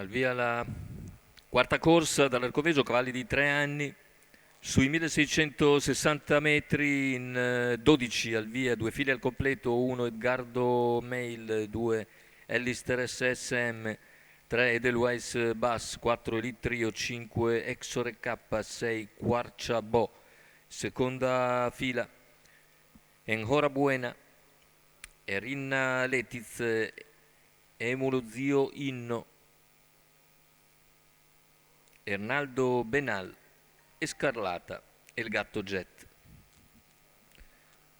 Al via la quarta corsa dall'Arcoveggio, cavalli di 3 anni, sui 1660 metri in 12 al via, 2 file al completo, 1 Edgardo Mail, 2 Ellister SSM, 3 Edelweiss Bass, 4 Elite Trio, 5 Exore K, 6 Quarcia Bo, seconda fila Enhora Buena, Erinna Letiz, Emulo Zio Inno, Ernaldo Benal e Scarlata e il Gatto Jet.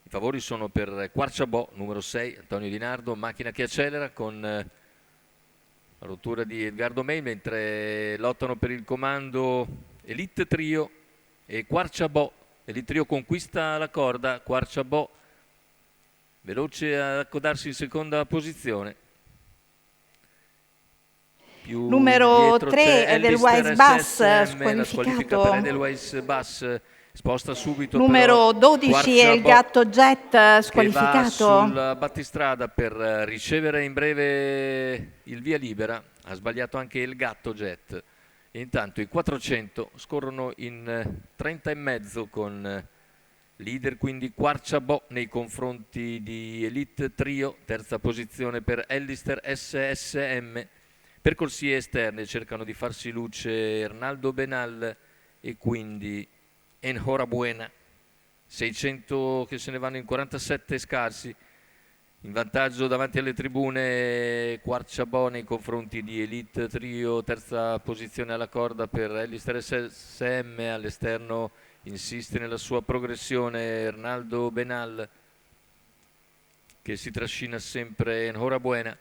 I favori sono per Quarciabò, numero 6, Antonio Di Nardo, macchina che accelera con la rottura di Edgardo May, mentre lottano per il comando Elite Trio e Quarciabò. Elite Trio conquista la corda, Quarciabò veloce ad accodarsi in seconda posizione. Più Numero indietro 3 c'è Edelweiss Ellister Bass, SSM, la squalifica per squalificato. Edelweiss Bass, sposta subito però Numero 12 è il Quarciabò Gatto Jet, che va squalificato. sul battistrada per ricevere in breve il via libera. Ha sbagliato anche il Gatto Jet. E intanto i 400 scorrono in 30 e mezzo con leader quindi Quarciabò nei confronti di Elite Trio, terza posizione per Ellister SSM. Percorsie esterne cercano di farsi luce Ernaldo Benal e quindi Enhora Buena. 600 che se ne vanno in 47 scarsi. In vantaggio davanti alle tribune Quarciabò nei confronti di Elite Trio, terza posizione alla corda per Ellister SSM, all'esterno insiste nella sua progressione Ernaldo Benal che si trascina sempre Enhora Buena.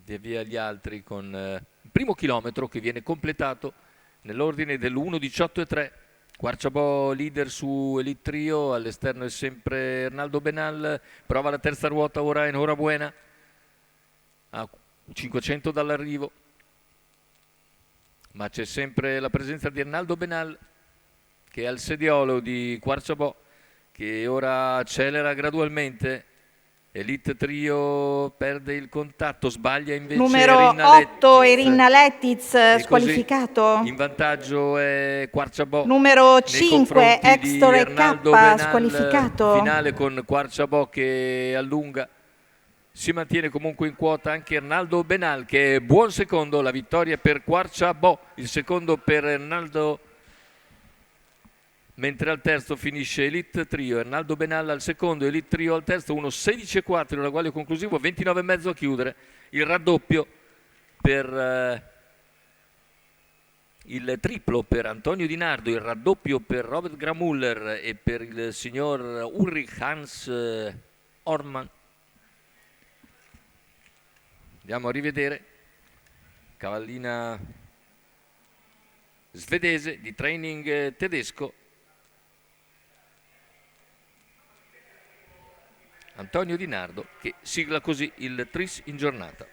Via via gli altri con il primo chilometro che viene completato nell'ordine dell'1:18:3. Quarciabò leader su Elite Trio, all'esterno è sempre Ernaldo Benal, prova la terza ruota ora Enhora Buena a 500 dall'arrivo, ma c'è sempre la presenza di Ernaldo Benal che è al sediolo di Quarciabò, che ora accelera gradualmente. Elite Trio perde il contatto, sbaglia invece Numero Erinna 8 Lettiz Erinna Lettiz, e così squalificato. in vantaggio è Quarciabò Numero nei 5 confronti di Extore Ernaldo K, Benal, squalificato. finale con Quarciabò che allunga. Si mantiene comunque in quota anche Ernaldo Benal che è buon secondo, la vittoria per Quarciabò, il secondo per Ernaldo, mentre al terzo finisce Elite Trio, Ernaldo Benal al secondo, Elite Trio al terzo, 1:16:4 in un agguaglio conclusivo, 29,5 a chiudere, il raddoppio per il triplo per Antonio Di Nardo, il raddoppio per Robert Gramuller e per il signor Ulrich Hans Orman. Andiamo a rivedere cavallina svedese di training tedesco. Antonio Di Nardo che sigla così il tris in giornata.